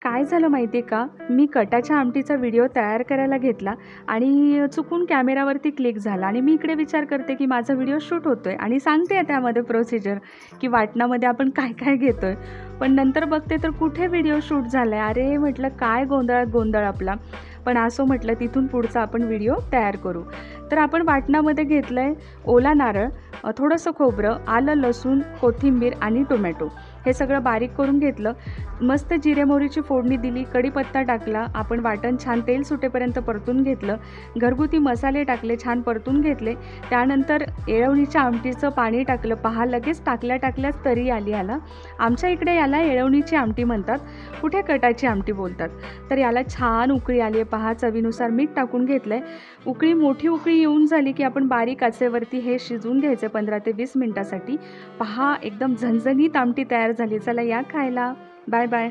काय झालं माहिती आहे का? मी कटाच्या आमटीचा व्हिडिओ तयार करायला घेतला आणि चुकून कॅमेरावरती क्लिक झाला आणि मी इकडे विचार करते की माझा व्हिडिओ शूट होतोय आणि सांगते त्यामध्ये प्रोसिजर की वाटणामध्ये आपण काय-काय घेतोय. पण नंतर बघते तर कुठे व्हिडिओ शूट झालाय. अरे म्हटलं काय गोंधळात गोंधळ आपला. पण असो म्हटलं तिथून पुढचा आपण व्हिडिओ तयार करू. तर आपण वाटणामध्ये घेतलंय ओला नारळ, थोडंसं खोबरं, आलं, लसूण, कोथिंबीर आणि टोमॅटो हे सगळं बारीक करून घेतलं. मस्त जिरे मोहरीची फोडणी दिली, कढीपत्ता टाकला, आपण वाटण छान तेल सुटेपर्यंत परतून घेतलं, घरगुती मसाले टाकले, छान परतून घेतले. त्यानंतर येळवणीच्या आमटीचं पाणी टाकलं. पहा लगेच टाकल्याच तरी आली याला. आमच्या इकडे याला येळवणीची आमटी म्हणतात, कुठे कटाची आमटी बोलतात. तर याला छान उकळी आली आहे पहा. चवीनुसार मीठ टाकून घेतलंय. मोठी उकळी येऊन झाली की आपण बारीक आचेवरती हे शिजवून घ्यायचं 15 ते 20 मिनिटासाठी. पहा एकदम झणझणीत आमटी तयार झाली. चला या खायला. Bye bye.